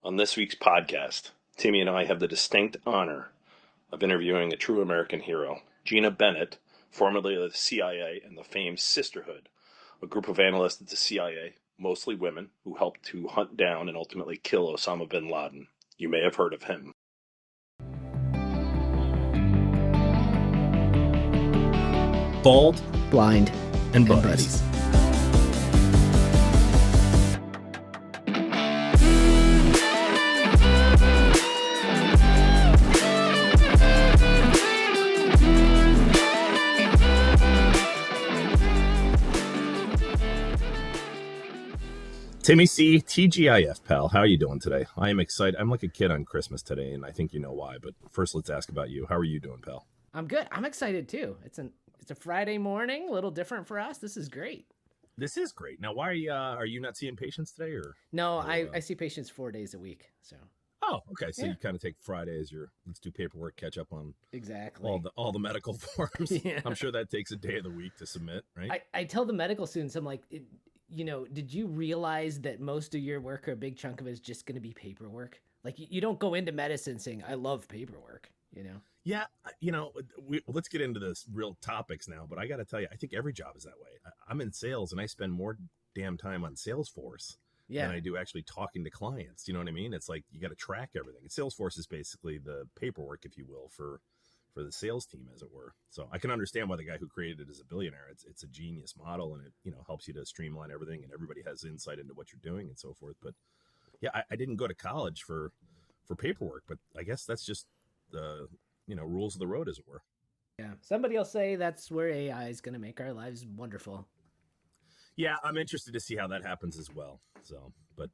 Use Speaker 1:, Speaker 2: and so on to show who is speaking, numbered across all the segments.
Speaker 1: On this week's podcast, Timmy and I have the distinct honor of interviewing a true American hero, Gina Bennett, formerly of the CIA and the famed Sisterhood, a group of analysts at the CIA, mostly women, who helped to hunt down and ultimately kill Osama bin Laden. You may have heard of him.
Speaker 2: Bald,
Speaker 3: blind,
Speaker 2: and buddies. Timmy C, TGIF, pal. How are you doing today? I am excited. I'm like a kid on Christmas today, and I think you know why. But first, let's ask about you. How are you doing, pal?
Speaker 3: I'm good. I'm excited too. It's a Friday morning, a little different for us. This is great.
Speaker 2: This is great. Now, why are you not seeing patients today, or
Speaker 3: no? I see patients 4 days a week. So.
Speaker 2: Oh, okay. So you kind of take Friday as your let's do paperwork, catch up on
Speaker 3: exactly
Speaker 2: all the medical forms.
Speaker 3: Yeah.
Speaker 2: I'm sure that takes a day of the week to submit, right?
Speaker 3: I tell the medical students, I'm like, did you realize that most of your work or a big chunk of it is just going to be paperwork? Like you don't go into medicine saying, I love paperwork,
Speaker 2: Yeah. Let's get into this real topics now, but I got to tell you, I think every job is that way. I'm in sales and I spend more damn time on Salesforce than I do actually talking to clients. You know what I mean? It's like, you got to track everything. And Salesforce is basically the paperwork, if you will, for the sales team, as it were. So I can understand why the guy who created it is a billionaire. It's a genius model, and it helps you to streamline everything, and everybody has insight into what you're doing and so forth. But yeah, I didn't go to college for paperwork, but I guess that's just the rules of the road, as it were.
Speaker 3: Yeah, somebody will say that's where AI is going to make our lives wonderful.
Speaker 2: Yeah, I'm interested to see how that happens as well. So, but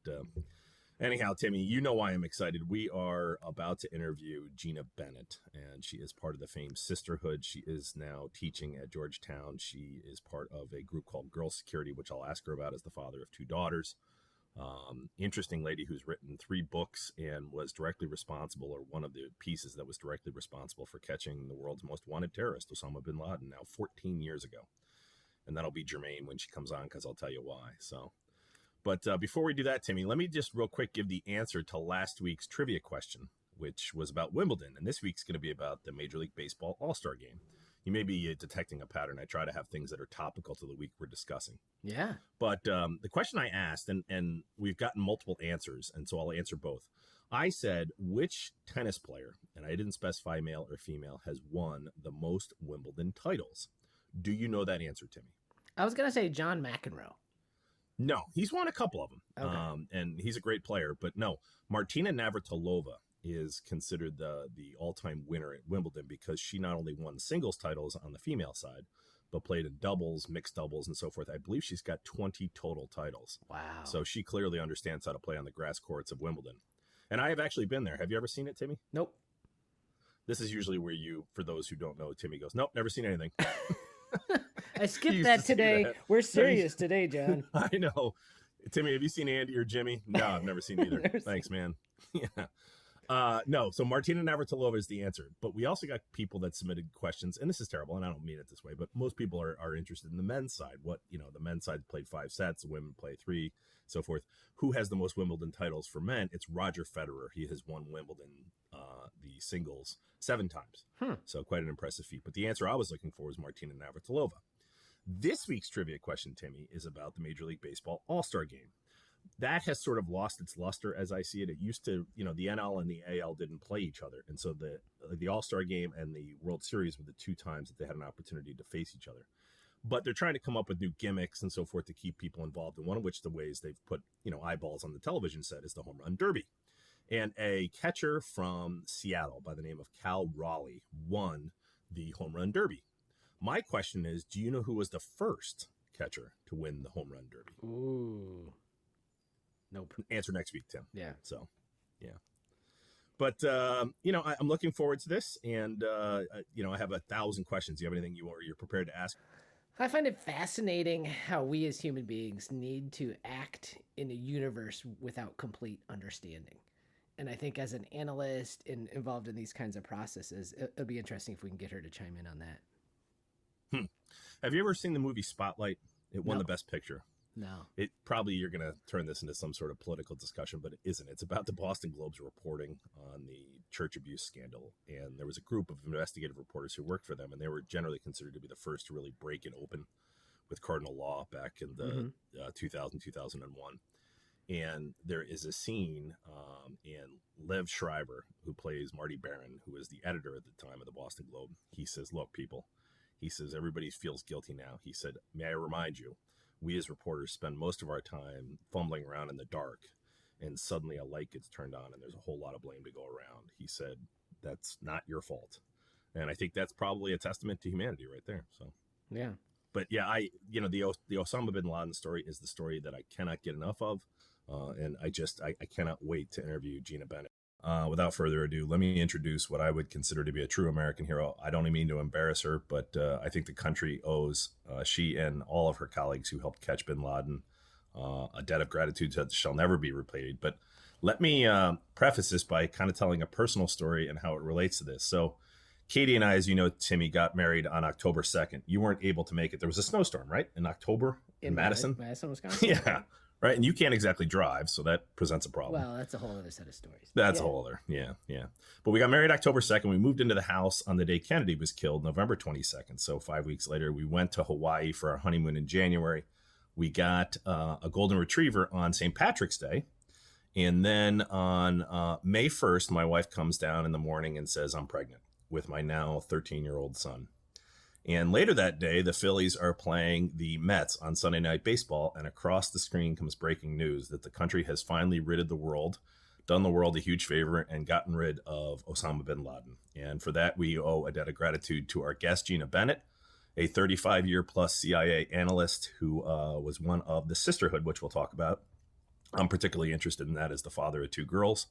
Speaker 2: anyhow, Timmy, you know why I'm excited. We are about to interview Gina Bennett, and she is part of the famed Sisterhood. She is now teaching at Georgetown. She is part of a group called Girl Security, which I'll ask her about as the father of two daughters. Interesting lady who's written 3 books and was directly responsible, or one of the pieces that was directly responsible for catching the world's most wanted terrorist, Osama bin Laden, now 14 years ago. And that'll be germane when she comes on, because I'll tell you why. So, but before we do that, Timmy, let me just real quick give the answer to last week's trivia question, which was about Wimbledon. And this week's going to be about the Major League Baseball All-Star Game. You may be detecting a pattern. I try to have things that are topical to the week we're discussing.
Speaker 3: Yeah.
Speaker 2: But the question I asked, and we've gotten multiple answers, and so I'll answer both. I said, which tennis player, and I didn't specify male or female, has won the most Wimbledon titles? Do you know that answer, Timmy?
Speaker 3: I was going to say John McEnroe.
Speaker 2: No, he's won a couple of them.
Speaker 3: Okay.
Speaker 2: And he's a great player. But no, Martina Navratilova is considered the all-time winner at Wimbledon, because she not only won singles titles on the female side, but played in doubles, mixed doubles, and so forth. I believe she's got 20 total titles.
Speaker 3: Wow.
Speaker 2: So she clearly understands how to play on the grass courts of Wimbledon. And I have actually been there. Have you ever seen it, Timmy?
Speaker 3: Nope.
Speaker 2: This is usually where for those who don't know, Timmy goes, nope, never seen anything.
Speaker 3: I skipped that today. We're serious today, John.
Speaker 2: I know. Timmy, have you seen Andy or Jimmy? No, I've never seen either. Thanks, man. Yeah. No, so Martina Navratilova is the answer. But we also got people that submitted questions, and this is terrible, and I don't mean it this way, but most people are interested in the men's side. The men's side played 5 sets, the women play 3, so forth. Who has the most Wimbledon titles for men? It's Roger Federer. He has won Wimbledon, the singles, 7 times. So quite an impressive feat. But the answer I was looking for was Martina Navratilova. This week's trivia question, Timmy, is about the Major League Baseball All-Star Game. That has sort of lost its luster, as I see it. It used to, the NL and the AL didn't play each other. And so the All-Star Game and the World Series were the 2 times that they had an opportunity to face each other. But they're trying to come up with new gimmicks and so forth to keep people involved. And one of which the ways they've put, eyeballs on the television set is the Home Run Derby. And a catcher from Seattle by the name of Cal Raleigh won the Home Run Derby. My question is, do you know who was the first catcher to win the Home Run Derby?
Speaker 3: Ooh. Nope.
Speaker 2: Answer next week, Tim.
Speaker 3: Yeah.
Speaker 2: So, yeah. But, I'm looking forward to this. And, I have 1,000 questions. Do you have anything you're prepared to ask?
Speaker 3: I find it fascinating how we as human beings need to act in a universe without complete understanding. And I think as an analyst and involved in these kinds of processes, it'll be interesting if we can get her to chime in on that.
Speaker 2: Have you ever seen the movie Spotlight? It won the Best Picture.
Speaker 3: No.
Speaker 2: It probably you're going to turn this into some sort of political discussion, but it isn't. It's about the Boston Globe's reporting on the church abuse scandal. And there was a group of investigative reporters who worked for them, and they were generally considered to be the first to really break it open with cardinal law back in the 2001. And there is a scene in Lev Schreiber, who plays Marty Barron, who was the editor at the time of the Boston Globe. He says, look, people, he says, everybody feels guilty now. He said, may I remind you, we as reporters spend most of our time fumbling around in the dark, and suddenly a light gets turned on and there's a whole lot of blame to go around. He said, that's not your fault. And I think that's probably a testament to humanity right there. So,
Speaker 3: yeah.
Speaker 2: But yeah, the Osama bin Laden story is the story that I cannot get enough of. And I cannot wait to interview Gina Bennett. Without further ado, let me introduce what I would consider to be a true American hero. I don't mean to embarrass her, but I think the country owes she and all of her colleagues who helped catch bin Laden a debt of gratitude that shall never be repaid. But let me preface this by kind of telling a personal story and how it relates to this. So Katie and I, as you know, Timmy, got married on October 2nd. You weren't able to make it. There was a snowstorm, right? In October in Madison?
Speaker 3: Madison, Wisconsin.
Speaker 2: Yeah. Right. And you can't exactly drive, so that presents a problem.
Speaker 3: Well, that's a whole other set of stories.
Speaker 2: That's a whole other. Yeah. But we got married October 2nd. We moved into the house on the day Kennedy was killed, November 22nd. So 5 weeks later, we went to Hawaii for our honeymoon in January. We got a golden retriever on St. Patrick's Day. And then on May 1st, my wife comes down in the morning and says, I'm pregnant with my now 13-year-old son. And later that day, the Phillies are playing the Mets on Sunday Night Baseball, and across the screen comes breaking news that the country has finally done the world a huge favor, and gotten rid of Osama bin Laden. And for that, we owe a debt of gratitude to our guest, Gina Bennett, a 35-year-plus CIA analyst who was one of the Sisterhood, which we'll talk about. I'm particularly interested in that as the father of two girls.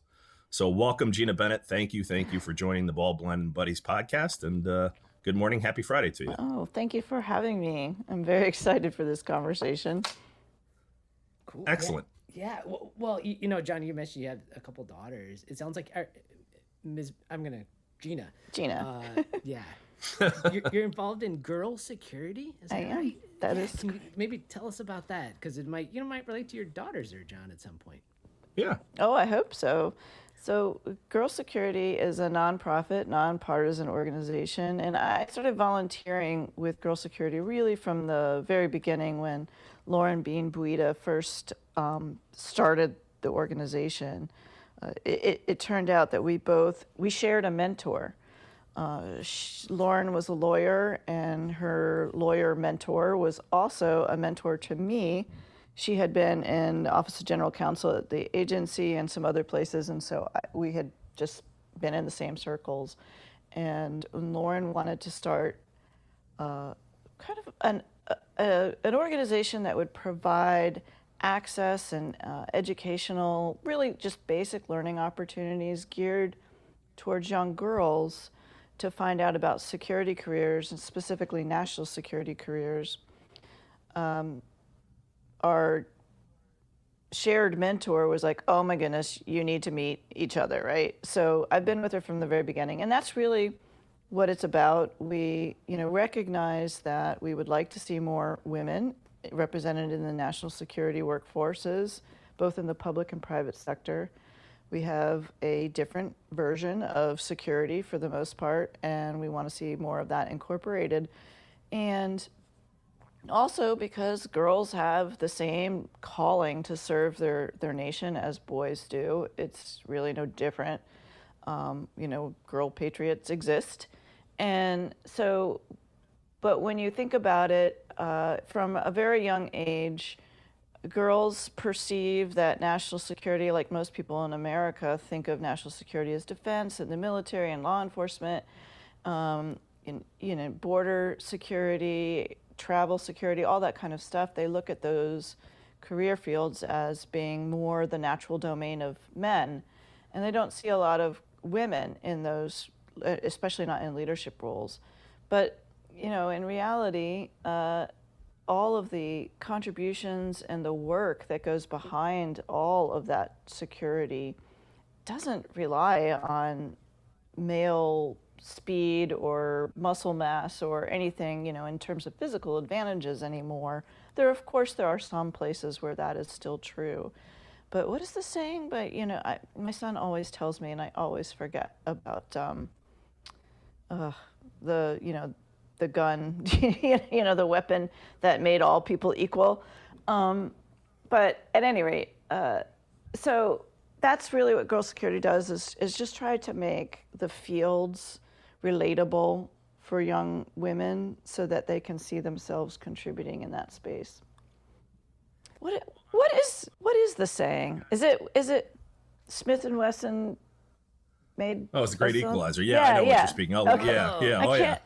Speaker 2: So welcome, Gina Bennett. Thank you for joining the Ball Blend Buddies podcast, and good morning. Happy Friday to you.
Speaker 4: Oh, thank you for having me. I'm very excited for this conversation.
Speaker 3: Cool.
Speaker 2: Excellent.
Speaker 3: Yeah. Well, John, you mentioned you had a couple daughters. It sounds like Gina.
Speaker 4: Gina.
Speaker 3: Yeah. You're involved in girl security? Is that
Speaker 4: I am.
Speaker 3: right?
Speaker 4: That is.
Speaker 3: Can you maybe tell us about that? Because it might relate to your daughters there, John, at some point.
Speaker 2: Yeah.
Speaker 4: Oh, I hope so. So Girl Security is a nonprofit, nonpartisan organization, and I started volunteering with Girl Security really from the very beginning when Lauren Bean Buida first started the organization. It turned out that we shared a mentor. Lauren was a lawyer, and her lawyer mentor was also a mentor to me. She had been in the Office of General Counsel at the agency and some other places, and so we had just been in the same circles. And Lauren wanted to start kind of an organization that would provide access and educational, really just basic learning opportunities geared towards young girls to find out about security careers, and specifically national security careers. Our shared mentor was like, oh my goodness, you need to meet each other, right? So I've been with her from the very beginning, and that's really what it's about. We, recognize that we would like to see more women represented in the national security workforces, both in the public and private sector. We have a different version of security for the most part, and we want to see more of that incorporated. And also because girls have the same calling to serve their nation as boys do. It's really no different. Girl patriots exist. And so, but when you think about it, from a very young age, girls perceive that national security, like most people in America, think of national security as defense and the military and law enforcement, border security, travel security, all that kind of stuff. They look at those career fields as being more the natural domain of men, and they don't see a lot of women in those, especially not in leadership roles. But in reality, all of the contributions and the work that goes behind all of that security doesn't rely on male speed or muscle mass or anything, in terms of physical advantages anymore. of course there are some places where that is still true. But what is the saying? But my son always tells me, and I always forget about the gun, the weapon that made all people equal. But at any rate, so that's really what Girl Security does is just try to make the fields relatable for young women so that they can see themselves contributing in that space. What is the saying? Is it Smith and Wesson made?
Speaker 2: Oh, it's a great equalizer. Yeah, I know what you're speaking. Oh, okay. Yeah. Oh, yeah.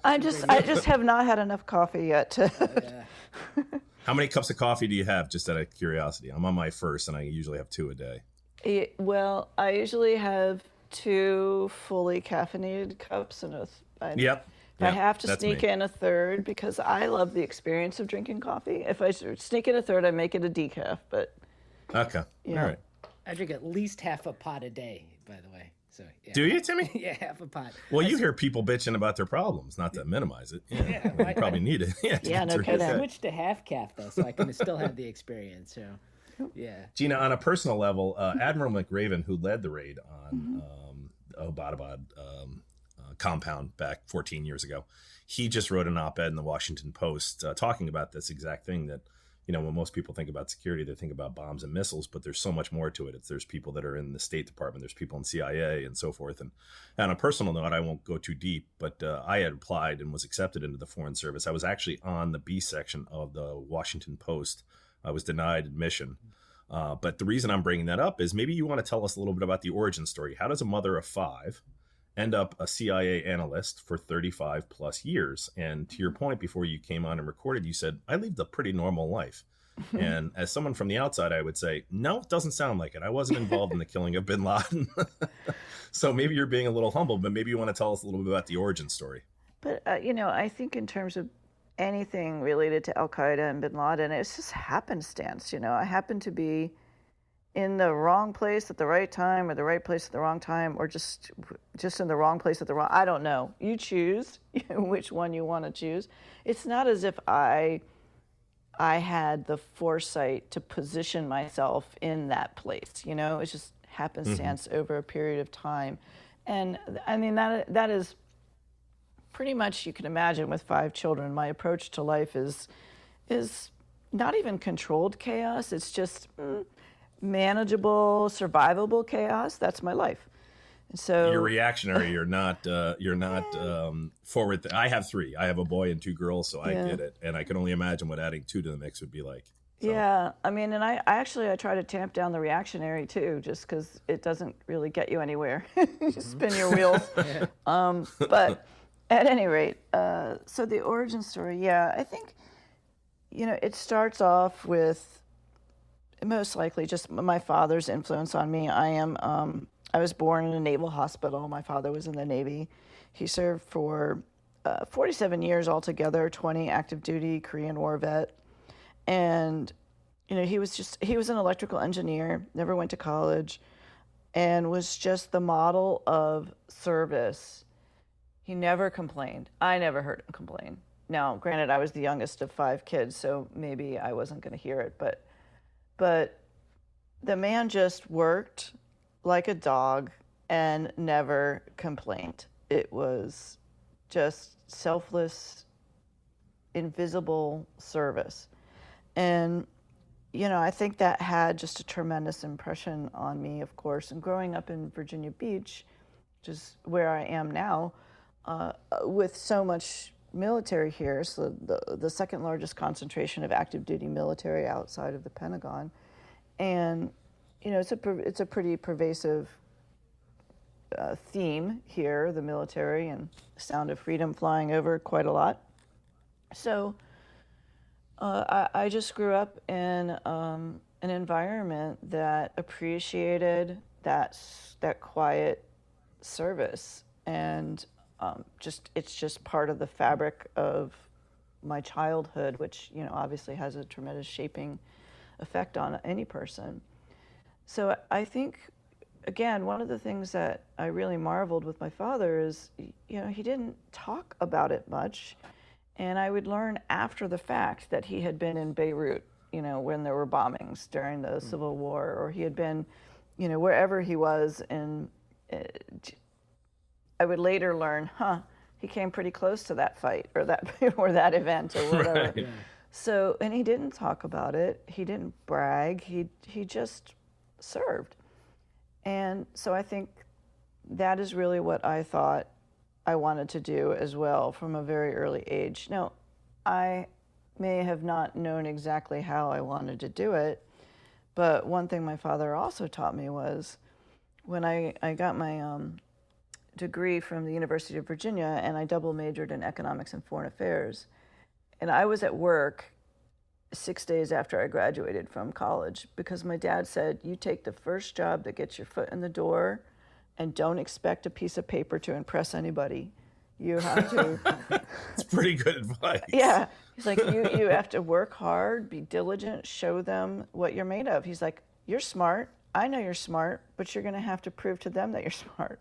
Speaker 4: I just have not had enough coffee yet.
Speaker 2: How many cups of coffee do you have, just out of curiosity? I'm on my first, and I usually have 2 a day.
Speaker 4: Well, I usually have 2 fully caffeinated cups and I have to sneak in a third because I love the experience of drinking coffee. If I sneak in a third, I make it a decaf. But
Speaker 2: okay, all right.
Speaker 3: I drink at least half a pot a day, by the way. So yeah.
Speaker 2: Do you, Timmy?
Speaker 3: Yeah, half a pot.
Speaker 2: Well, you hear people bitching about their problems, not to minimize it. Yeah, you probably need it.
Speaker 4: No kidding.
Speaker 3: I switched to half calf though, so I can still have the experience. So, yeah.
Speaker 2: Gina, on a personal level, Admiral McRaven, who led the raid on Abbottabad compound back 14 years ago, he just wrote an op-ed in the Washington Post talking about this exact thing, that when most people think about security, they think about bombs and missiles, but there's so much more to it. There's people that are in the State Department, there's people in CIA and so forth. And on a personal note, I won't go too deep, but I had applied and was accepted into the Foreign Service. I was actually on the B section of the Washington Post. I was denied admission. But the reason I'm bringing that up is maybe you want to tell us a little bit about the origin story. How does a mother of 5 end up a CIA analyst for 35 plus years? And to your point, before you came on and recorded, you said, I lived a pretty normal life. And as someone from the outside, I would say, no, it doesn't sound like it. I wasn't involved in the killing of bin Laden. So maybe you're being a little humble, but maybe you want to tell us a little bit about the origin story.
Speaker 4: But, I think in terms of anything related to Al-Qaeda and bin Laden, it's just happenstance. I happen to be in the wrong place at the right time, or the right place at the wrong time, or just in the wrong place at the wrong. I don't know. You choose which one you want to choose. It's not as if I had the foresight to position myself in that place. It's just happenstance over a period of time, and I mean that is pretty much, you can imagine, with 5 children, my approach to life is not even controlled chaos. It's just manageable, survivable chaos. That's my life. And so
Speaker 2: you're reactionary. You're not forward. I have 3. I have a boy and 2 girls, so I get it. And I can only imagine what adding 2 to the mix would be like. So.
Speaker 4: Yeah, I mean, and I try to tamp down the reactionary too, just because it doesn't really get you anywhere. You just spin your wheels. But at any rate, so the origin story, I think, it starts off with most likely just my father's influence on me. I was born in a naval hospital. My father was in the Navy. He served for 47 years altogether, 20 active duty Korean War vet. And, he was an electrical engineer, never went to college, and was just the model of service. He never complained. I never heard him complain. Now, granted, I was the youngest of 5 kids, so maybe I wasn't going to hear it, but the man just worked like a dog and never complained. It was just selfless, invisible service. And, I think that had just a tremendous impression on me, of course. And growing up in Virginia Beach, which is where I am now, with so much military here, so the second largest concentration of active duty military outside of the Pentagon. And, it's a pretty pervasive theme here, the military and Sound of Freedom flying over quite a lot. So I just grew up in an environment that appreciated that quiet service, and it's just part of the fabric of my childhood, which obviously has a tremendous shaping effect on any person. So I think, again, one of the things that I really marveled with my father is, he didn't talk about it much, And I would learn after the fact that he had been in Beirut, when there were bombings during the Civil War, or he had been, wherever he was. And I would later learn, he came pretty close to that fight or that or that event or whatever.
Speaker 2: Right.
Speaker 3: Yeah.
Speaker 4: So, and he didn't talk about it. He didn't brag. He just served. And so I think that is really what I thought I wanted to do as well from a very early age. Now, I may have not known exactly how I wanted to do it, but one thing my father also taught me was when I got my degree from the University of Virginia, and I double majored in economics and foreign affairs, and I was at work 6 days after I graduated from college because my dad said, you take the first job that gets your foot in the door and don't expect a piece of paper to impress anybody. You have to.
Speaker 2: It's pretty good advice.
Speaker 4: Yeah. He's like, you have to work hard, be diligent, show them what you're made of. He's like, you're smart. I know you're smart, but you're going to have to prove to them that you're smart.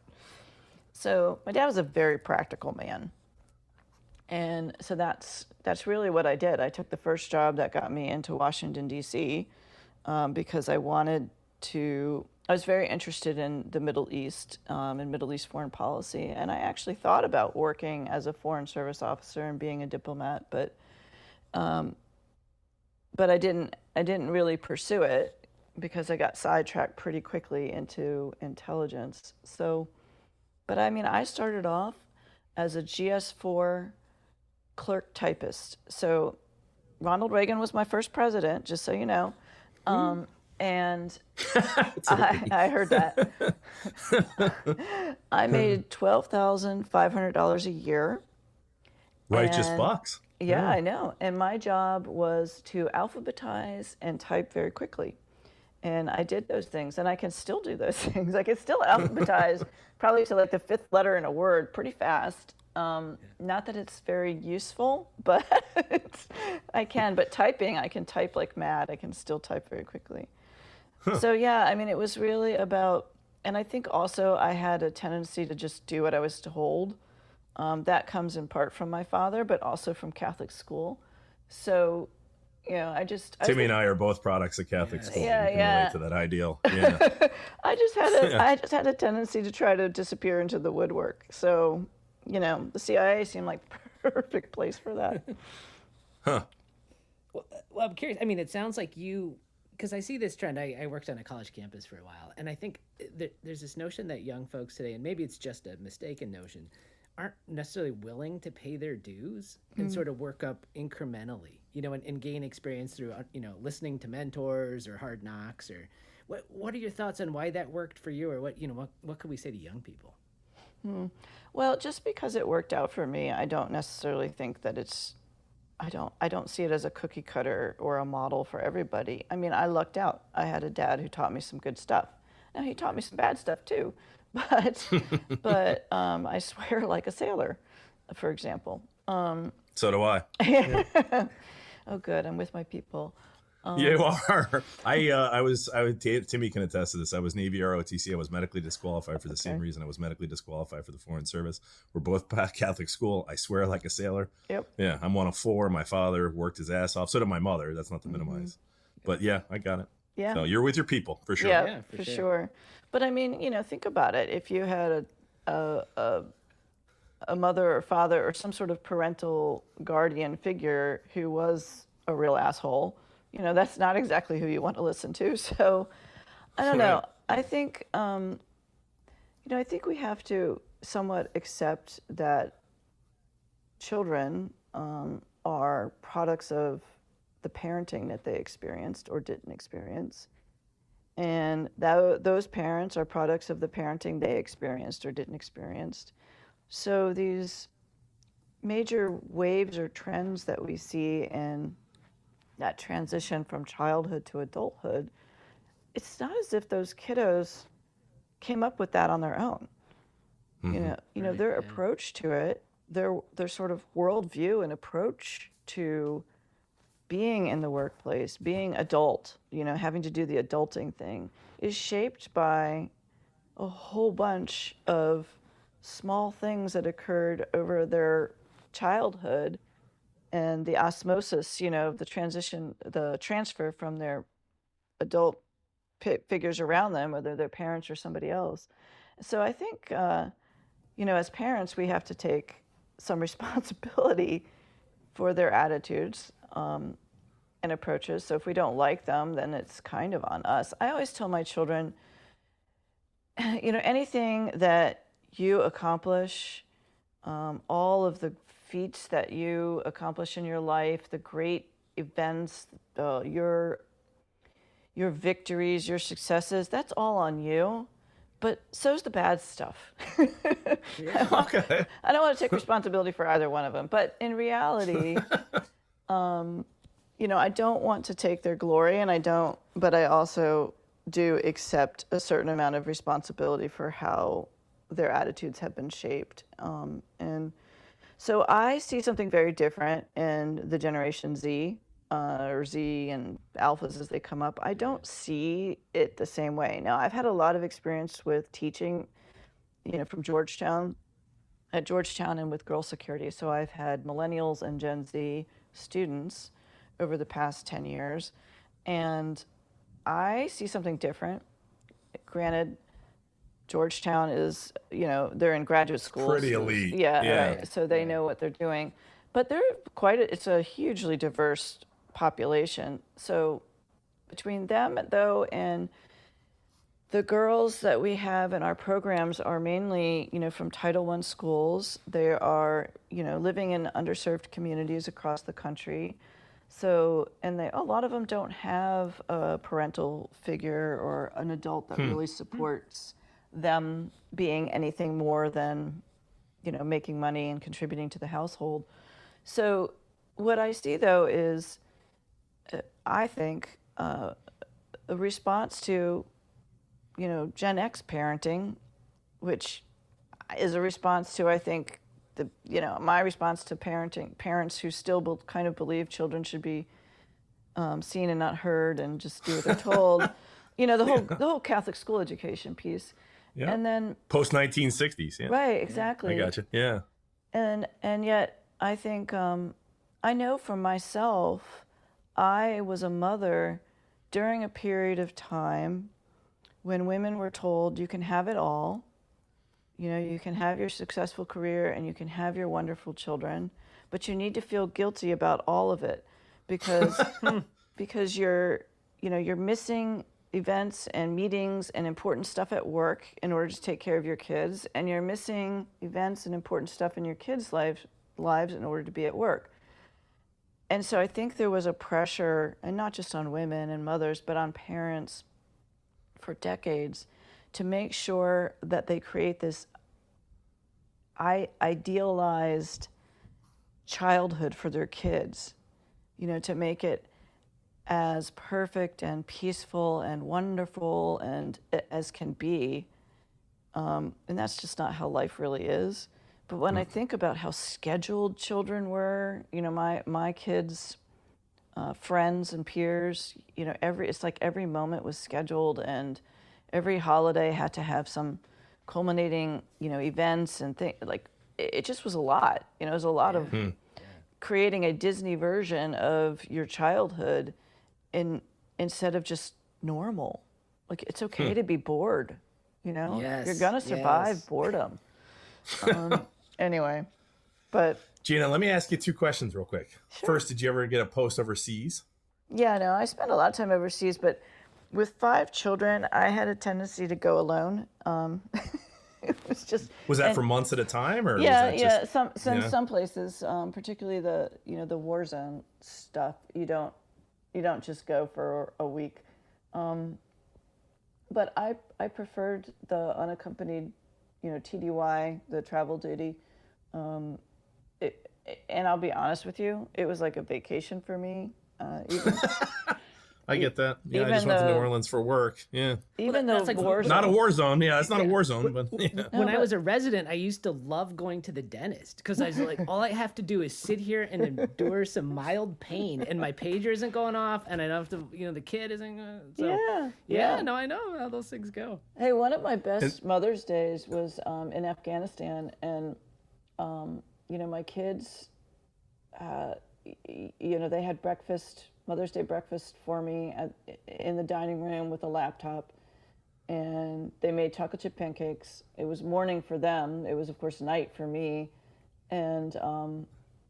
Speaker 4: So my dad was a very practical man. And so that's really what I did. I took the first job that got me into Washington, D.C., because I was very interested in the Middle East and Middle East foreign policy. And I actually thought about working as a foreign service officer and being a diplomat, but I didn't really pursue it because I got sidetracked pretty quickly into intelligence. So, but I mean, I started off as a GS4 clerk typist. So Ronald Reagan was my first president, just so you know. And I heard that. I made $12,500 a year.
Speaker 2: Righteous bucks.
Speaker 4: Yeah, I know. And my job was to alphabetize and type very quickly. And I did those things, and I can still do those things. I can still alphabetize probably to like the fifth letter in a word pretty fast. Not that it's very useful, but I can. But typing, I can type like mad. I can still type very quickly. So yeah, I mean, it was really about, and I think also I had a tendency to just do what I was told. That comes in part from my father, but also from Catholic school. So,
Speaker 2: Timmy and I are both products of Catholic school.
Speaker 4: Yeah,
Speaker 2: you can
Speaker 4: yeah.
Speaker 2: relate to that ideal. Yeah.
Speaker 4: I just had a tendency to try to disappear into the woodwork. So, the CIA seemed like the perfect place for that.
Speaker 2: Huh.
Speaker 3: Well, I'm curious. I mean, it sounds like because I see this trend. I worked on a college campus for a while, and I think there's this notion that young folks today, and maybe it's just a mistaken notion, aren't necessarily willing to pay their dues and sort of work up incrementally, and gain experience through, listening to mentors or hard knocks. Or what are your thoughts on why that worked for you, or what could we say to young people?
Speaker 4: Well, just because it worked out for me, I don't necessarily think that I don't see it as a cookie cutter or a model for everybody. I mean, I lucked out. I had a dad who taught me some good stuff. Now, he taught me some bad stuff too, but I swear like a sailor, for example.
Speaker 2: So do I.
Speaker 4: Oh, good. I'm with my people.
Speaker 2: You are. Timmy can attest to this. I was Navy ROTC. I was medically disqualified for the same reason I was medically disqualified for the Foreign Service. We're both Catholic school. I swear like a sailor.
Speaker 4: Yep.
Speaker 2: Yeah, I'm one of four. My father worked his ass off. So did my mother. That's not to minimize. But yeah, I got it.
Speaker 4: Yeah.
Speaker 2: So you're with your people, for sure.
Speaker 4: Yeah, for sure. But I mean, think about it. If you had a mother or father or some sort of parental guardian figure who was a real asshole, that's not exactly who you want to listen to. So I don't know. I think, I think we have to somewhat accept that children are products of the parenting that they experienced or didn't experience. And those parents are products of the parenting they experienced or didn't experience. So these major waves or trends that we see in that transition from childhood to adulthood, it's not as if those kiddos came up with that on their own. Mm-hmm. Their approach to it, their sort of worldview and approach to being in the workplace, being adult, having to do the adulting thing, is shaped by a whole bunch of small things that occurred over their childhood and the osmosis, the transition, the transfer from their adult figures around them, whether they're parents or somebody else. So I think, as parents, we have to take some responsibility for their attitudes and approaches. So if we don't like them, then it's kind of on us. I always tell my children, anything that you accomplish, all of the feats that you accomplish in your life, the great events, your victories, your successes, that's all on you. But so's the bad stuff.
Speaker 2: Okay.
Speaker 4: I don't want to take responsibility for either one of them. But in reality, I don't want to take their glory, but I also do accept a certain amount of responsibility for how their attitudes have been shaped. And so I see something very different in the Generation Z, or Z and Alphas as they come up. I don't see it the same way. Now, I've had a lot of experience with teaching, from at Georgetown and with Girl Security. So I've had millennials and Gen Z students over the past 10 years. And I see something different. Granted, Georgetown is, they're in graduate school.
Speaker 2: Pretty elite.
Speaker 4: Yeah. Right. So they know what they're doing. But it's a hugely diverse population. So between them, though, and the girls that we have in our programs are mainly, from Title I schools. They are, living in underserved communities across the country. So, and a lot of them don't have a parental figure or an adult that really supports them being anything more than, making money and contributing to the household. So what I see, though, is I think a response to, Gen X parenting, which is a response to, I think, my response to parents who still kind of believe children should be seen and not heard and just do what they're told. The whole Catholic school education piece.
Speaker 2: Yeah.
Speaker 4: And then
Speaker 2: post 1960s. Yeah.
Speaker 4: Right, exactly.
Speaker 2: I gotcha. Yeah.
Speaker 4: And yet I think I know for myself, I was a mother during a period of time when women were told you can have it all. You can have your successful career and you can have your wonderful children, but you need to feel guilty about all of it because you're missing events and meetings and important stuff at work in order to take care of your kids, and you're missing events and important stuff in your kids' lives in order to be at work. And so I think there was a pressure, and not just on women and mothers, but on parents for decades, to make sure that they create this idealized childhood for their kids, to make it as perfect and peaceful and wonderful and as can be. And that's just not how life really is. But when I think about how scheduled children were, my kids' friends and peers, it's like every moment was scheduled, and every holiday had to have some culminating, events and things. Like it just was a lot. It was a lot of creating a Disney version of your childhood, instead of just normal. Like it's okay to be bored.
Speaker 3: Yes,
Speaker 4: you're gonna survive boredom. Anyway, but
Speaker 2: Gina, let me ask you 2 questions real quick.
Speaker 4: Sure.
Speaker 2: First, did you ever get a post overseas?
Speaker 4: Yeah, no, I spent a lot of time overseas, but with 5 children, I had a tendency to go alone. It was just.
Speaker 2: Was that for months at a time, or
Speaker 4: yeah,
Speaker 2: was that just,
Speaker 4: some places, particularly the war zone stuff, you don't just go for a week. But I preferred the unaccompanied, TDY, the travel duty. And I'll be honest with you, it was like a vacation for me.
Speaker 2: I get that. Yeah, I just went to New Orleans for work. Yeah.
Speaker 4: Even though
Speaker 3: like
Speaker 4: war zone.
Speaker 2: Not a war zone. Yeah, it's not a war zone, but yeah.
Speaker 3: When I was a resident, I used to love going to the dentist because I was like, all I have to do is sit here and endure some mild pain, and my pager isn't going off, and I don't have to, the kid isn't going. So, yeah. No, I know how those things go.
Speaker 4: Hey, one of my best Mother's Days was in Afghanistan, and my kids, they had breakfast, Mother's Day breakfast for me in the dining room with a laptop, and they made chocolate chip pancakes. It was morning for them. It was, of course, night for me, and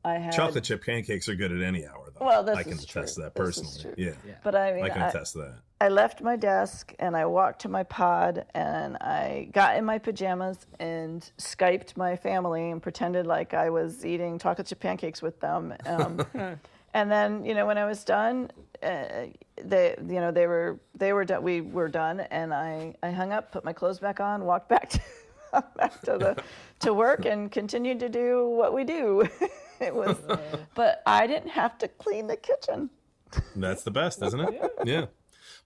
Speaker 4: I had
Speaker 2: chocolate chip pancakes are good at any hour, though.
Speaker 4: Well,
Speaker 2: I can attest to that personally. Yeah.
Speaker 4: But I mean,
Speaker 2: I can attest to that.
Speaker 4: I left my desk and I walked to my pod and I got in my pajamas and Skyped my family and pretended like I was eating chocolate chip pancakes with them. And then, when I was done, they were done. We were done, and I hung up, put my clothes back on, walked back to work, and continued to do what we do. It was, but I didn't have to clean the kitchen.
Speaker 2: That's the best, isn't it? Yeah.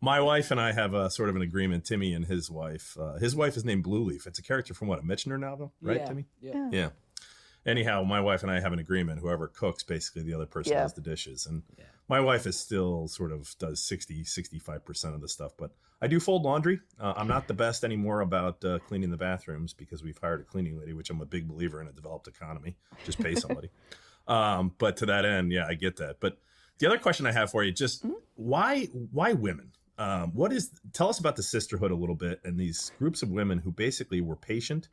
Speaker 2: My wife and I have a sort of an agreement. Timmy and his wife. His wife is named Blue Leaf. It's a character from a Michener novel, right, Timmy? Yeah. Anyhow, my wife and I have an agreement. Whoever cooks, basically, the other person does the dishes. And my wife is still sort of does 65% of the stuff. But I do fold laundry. I'm not the best anymore about cleaning the bathrooms because we've hired a cleaning lady, which I'm a big believer in a developed economy. Just pay somebody. But to that end, I get that. But the other question I have for you, just why women? Tell us about the Sisterhood a little bit and these groups of women who basically were patient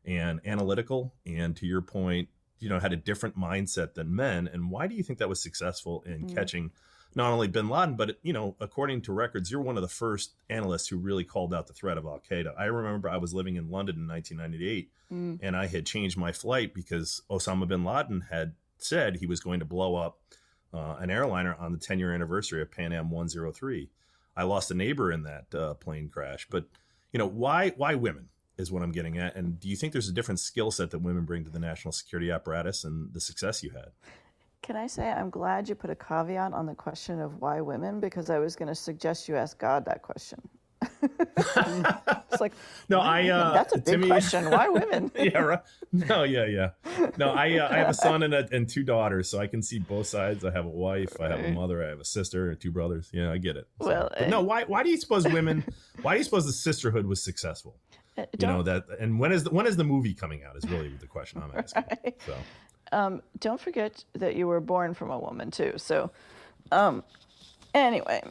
Speaker 2: and analytical, and to your point, had a different mindset than men. And why do you think that was successful in catching not only bin Laden, but, according to records, you're one of the first analysts who really called out the threat of Al Qaeda. I remember I was living in London in 1998 and I had changed my flight because Osama bin Laden had said he was going to blow up an airliner on the 10-year anniversary of Pan Am 103. I lost a neighbor in that plane crash. But, why women is what I'm getting at. And do you think there's a different skill set that women bring to the national security apparatus and the success you had?
Speaker 4: Can I say I'm glad you put a caveat on the question of why women, because I was going to suggest you ask God that question. It's like,
Speaker 2: no,
Speaker 4: that's a big question. Why women?
Speaker 2: Yeah, right. No, yeah. No, I have a son and two daughters, so I can see both sides. I have a wife, I have a mother, I have a sister, and two brothers. Yeah, I get it. So,
Speaker 4: well,
Speaker 2: no, why do you suppose women? Why do you suppose the Sisterhood was successful? And when is the movie coming out? Is really the question I'm asking. Right. So,
Speaker 4: don't forget that you were born from a woman too. So, anyway.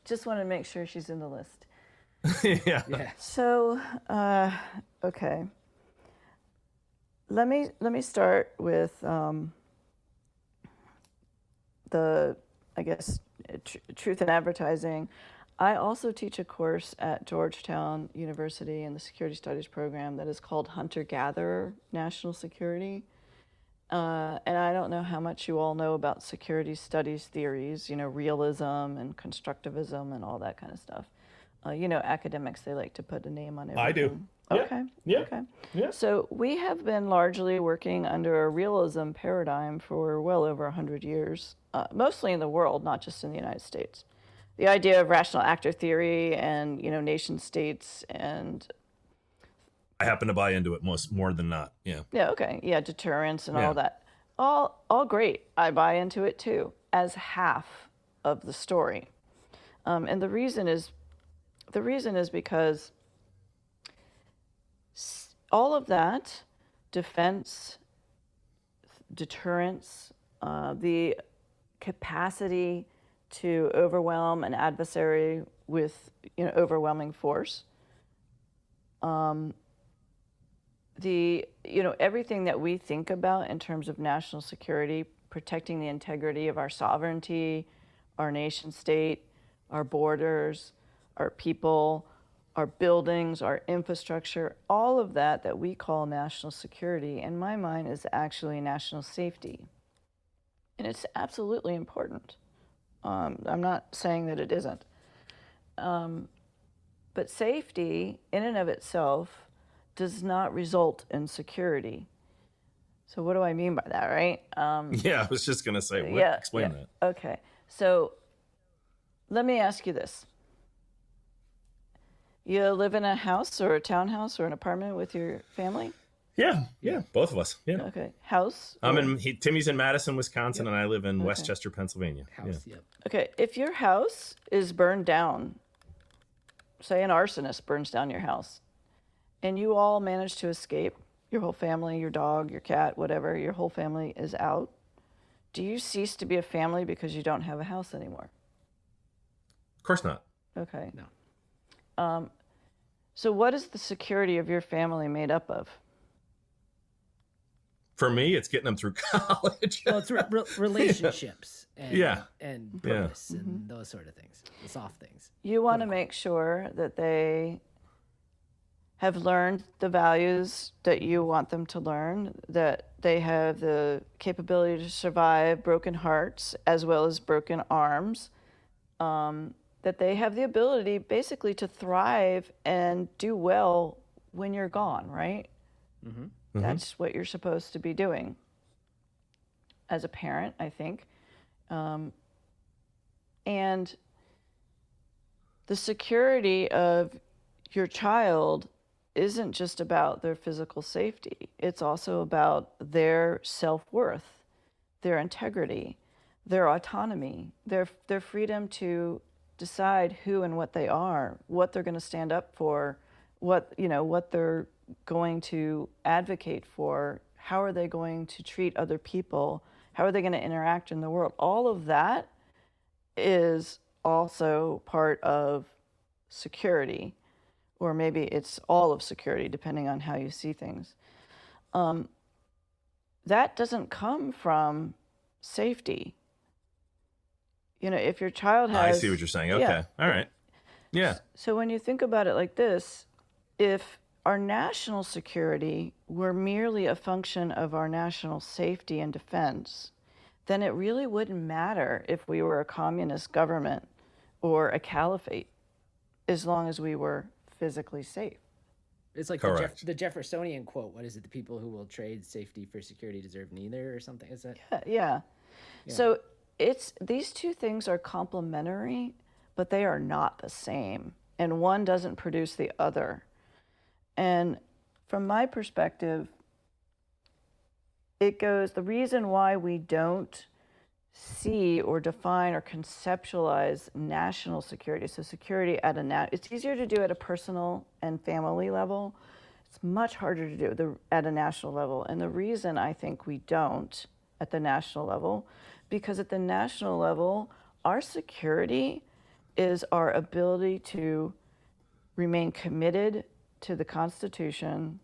Speaker 4: Just want to make sure she's in the list.
Speaker 2: Yeah.
Speaker 4: So, okay. Let me start with truth in advertising. I also teach a course at Georgetown University in the Security Studies program that is called Hunter-Gatherer National Security. And I don't know how much you all know about security studies theories, realism and constructivism and all that kind of stuff. Academics, they like to put a name on everything.
Speaker 2: I do.
Speaker 4: Okay.
Speaker 2: Yeah.
Speaker 4: Okay.
Speaker 2: Yeah.
Speaker 4: So we have been largely working under a realism paradigm for well over 100 years, mostly in the world, not just in the United States. The idea of rational actor theory and, nation states and
Speaker 2: I happen to buy into it more than not. Yeah.
Speaker 4: Yeah. Okay. Yeah. Deterrence and all that. All great. I buy into it too, as half of the story. And the reason is because all of that, defense, deterrence, the capacity to overwhelm an adversary with overwhelming force, everything that we think about in terms of national security, protecting the integrity of our sovereignty, our nation state, our borders, our people, our buildings, our infrastructure, all of that we call national security, in my mind, is actually national safety. And it's absolutely important. I'm not saying that it isn't. But safety, in and of itself, does not result in security. So what do I mean by that, right?
Speaker 2: I was just going to say, explain that.
Speaker 4: Okay. So let me ask you this. You live in a house or a townhouse or an apartment with your family?
Speaker 2: Yeah, both of us. Yeah.
Speaker 4: Okay. House?
Speaker 2: Timmy's in Madison, Wisconsin, and I live in Westchester, Pennsylvania.
Speaker 3: House, yep.
Speaker 4: Okay. If your house is burned down, say an arsonist burns down your house, and you all manage to escape, your whole family, your dog, your cat, whatever, your whole family is out, do you cease to be a family because you don't have a house anymore?
Speaker 2: Of course not.
Speaker 4: Okay.
Speaker 3: No.
Speaker 4: So what is the security of your family made up of?
Speaker 2: For me, it's getting them through college.
Speaker 3: Well, it's relationships and purpose and those sort of things, the soft things.
Speaker 4: You want to make sure that they have learned the values that you want them to learn, that they have the capability to survive broken hearts as well as broken arms, that they have the ability basically to thrive and do well when you're gone, right?
Speaker 3: Mm-hmm.
Speaker 4: That's what you're supposed to be doing as a parent, I think. And the security of your child isn't just about their physical safety. It's also about their self-worth, their integrity, their autonomy, their freedom to decide who and what they are, what they're going to stand up for, what they're going to advocate for, how are they going to treat other people, how are they going to interact in the world. All of that is also part of security, or maybe it's all of security, depending on how you see things. That doesn't come from safety. If your child has...
Speaker 2: I see what you're saying. Okay.
Speaker 4: Yeah.
Speaker 2: All right. Yeah.
Speaker 4: So when you think about it like this, if our national security were merely a function of our national safety and defense, then it really wouldn't matter if we were a communist government or a caliphate, as long as we were physically safe.
Speaker 3: It's like the Jeffersonian quote. What is it? The people who will trade safety for security deserve neither, or something. Is that?
Speaker 4: Yeah. So these two things are complementary, but they are not the same, and one doesn't produce the other. And from my perspective, the reason why we don't see or define or conceptualize national security, so security it's easier to do at a personal and family level. It's much harder to do at a national level. And the reason I think we don't at the national level, because at the national level, our security is our ability to remain committed to the Constitution,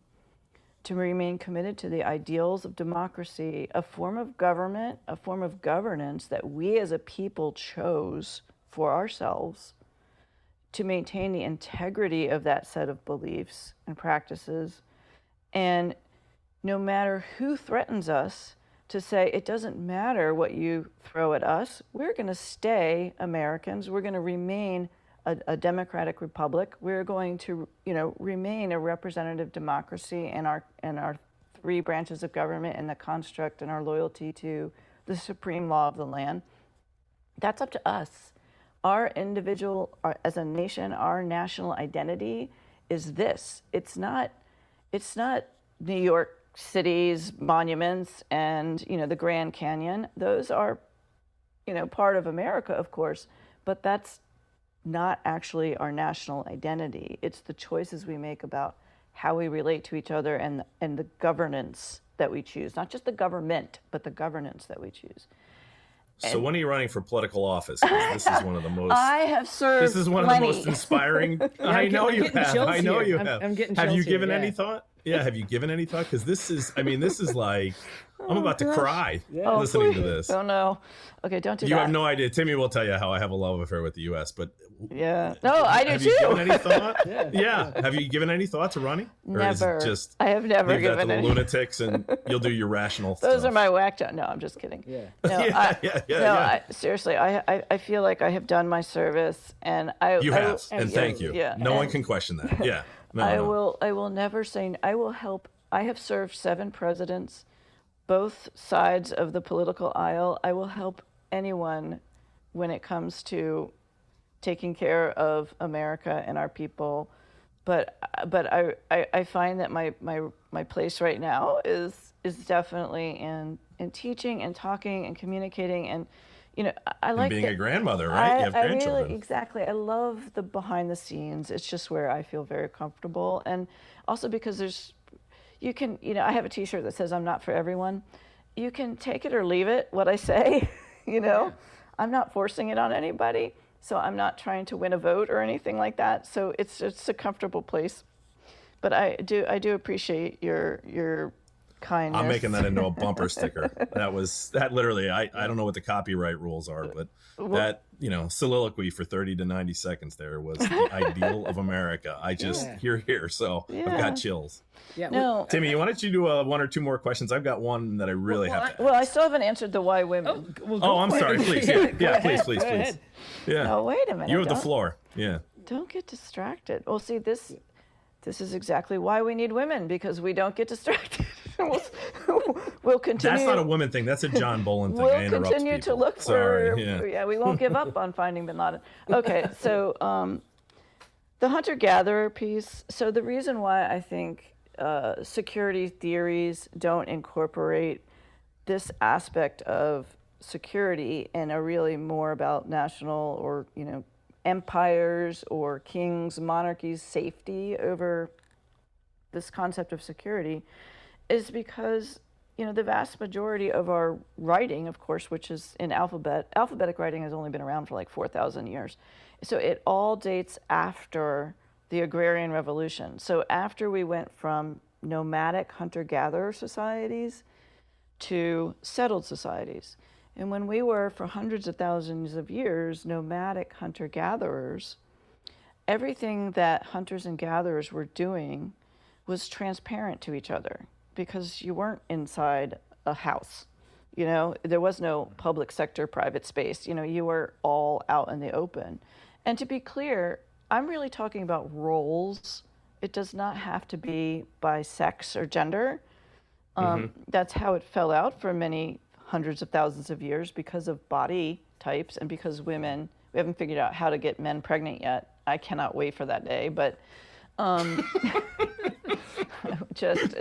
Speaker 4: to remain committed to the ideals of democracy, a form of government, a form of governance that we as a people chose for ourselves, to maintain the integrity of that set of beliefs and practices. And no matter who threatens us, to say it doesn't matter what you throw at us, we're going to stay Americans, we're going to remain a democratic republic. We're going to, remain a representative democracy in our three branches of government and the construct and our loyalty to the supreme law of the land. That's up to us. Our as a nation, our national identity is this. It's not New York City's monuments and, the Grand Canyon. Those are, part of America, of course, but that's not actually our national identity. It's the choices we make about how we relate to each other and the governance that we choose. Not just the government, but the governance that we choose.
Speaker 2: So when are you running for political office? 'Cause this is one of the most...
Speaker 4: I have served
Speaker 2: This is one
Speaker 4: plenty.
Speaker 2: of the most inspiring... I know you have. I know you have.
Speaker 3: I'm getting
Speaker 2: Have you
Speaker 3: chills
Speaker 2: given
Speaker 3: here,
Speaker 2: any
Speaker 3: yeah.
Speaker 2: thought? Yeah, have you given any thought? Because this is like... I'm about to cry
Speaker 3: Yeah.
Speaker 2: listening to this.
Speaker 4: Oh, no. Okay, don't do
Speaker 2: You
Speaker 4: that.
Speaker 2: have no idea. Timmy will tell you how I have a love affair with the U.S., but...
Speaker 4: Yeah. No, I do
Speaker 2: have
Speaker 4: too.
Speaker 2: you given any thought?
Speaker 3: Yeah.
Speaker 2: Have you given any thought to running? Or
Speaker 4: Never.
Speaker 2: is it just
Speaker 4: I have never
Speaker 2: leave that to
Speaker 4: given
Speaker 2: the
Speaker 4: any.
Speaker 2: lunatics and you'll do your rational
Speaker 4: Those
Speaker 2: stuff?
Speaker 4: are my whack job. No, I'm just kidding.
Speaker 3: Yeah.
Speaker 4: No,
Speaker 2: Yeah.
Speaker 4: Seriously, I feel like I have done my service, and
Speaker 2: You have, and thank you.
Speaker 4: Yeah,
Speaker 2: No one
Speaker 4: and
Speaker 2: can question that. Yeah. No,
Speaker 4: I
Speaker 2: no.
Speaker 4: will never say. I will help. I have served 7 presidents, both sides of the political aisle. I will help anyone when it comes to taking care of America and our people. But I find that my place right now is definitely in teaching and talking and communicating, and I like
Speaker 2: being a grandmother, right? You have grandchildren.
Speaker 4: Really, exactly. I love the behind the scenes. It's just where I feel very comfortable, and also because I have a T-shirt that says "I'm not for everyone," you can take it or leave it, what I say, I'm not forcing it on anybody. So I'm not trying to win a vote or anything like that. So it's a comfortable place. But I do appreciate your kindness.
Speaker 2: I'm making that into a bumper sticker. That literally, I don't know what the copyright rules are, but that, soliloquy for 30 to 90 seconds there was the ideal of America. I just here. So I've got chills.
Speaker 3: Yeah.
Speaker 2: No. Timmy, why don't you do one or two more questions? I've got one that I really have to ask.
Speaker 4: Well, I still haven't answered the why women.
Speaker 2: I'm sorry. Please. Yeah, please. Yeah.
Speaker 4: No, wait a minute.
Speaker 2: You have the floor. Yeah.
Speaker 4: Don't get distracted. Well, see, this is exactly why we need women, because we don't get distracted. We'll continue.
Speaker 2: That's not a woman thing. That's a John Bolin thing.
Speaker 4: We'll continue to look for.
Speaker 2: Yeah,
Speaker 4: we won't give up on finding bin Laden. Okay, so the hunter-gatherer piece. So the reason why I think security theories don't incorporate this aspect of security and are really more about national or empires or kings, monarchies' safety over this concept of security is because, the vast majority of our writing, of course, which is in alphabetic writing has only been around for like 4,000 years. So it all dates after the Agrarian Revolution. So after we went from nomadic hunter-gatherer societies to settled societies. And when we were, for hundreds of thousands of years, nomadic hunter-gatherers, everything that hunters and gatherers were doing was transparent to each other because you weren't inside a house. There was no public sector, private space. You were all out in the open. And to be clear, I'm really talking about roles. It does not have to be by sex or gender. That's how it fell out for many hundreds of thousands of years because of body types and because we haven't figured out how to get men pregnant yet. I cannot wait for that day, but just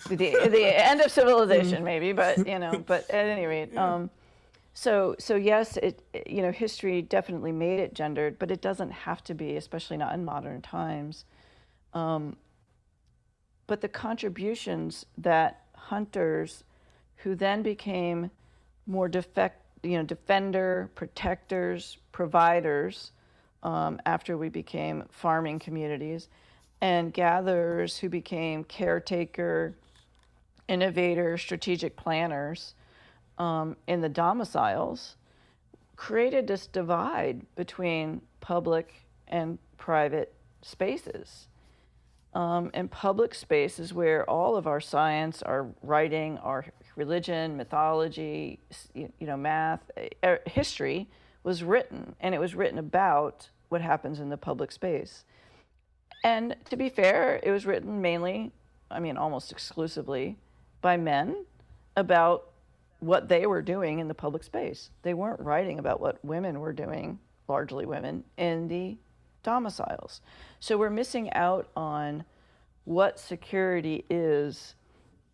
Speaker 4: the end of civilization maybe, but but at any rate, so yes, history definitely made it gendered, but it doesn't have to be, especially not in modern times. But the contributions that hunters who then became more defender, protectors, providers, after we became farming communities, and gatherers who became caretaker, innovator, strategic planners in the domiciles, created this divide between public and private spaces. And public spaces where all of our science, our writing, our religion, mythology, math, history was written, and it was written about what happens in the public space. And to be fair, it was written mainly, almost exclusively, by men about what they were doing in the public space. They weren't writing about what women were doing, largely women, in the domiciles. So we're missing out on what security is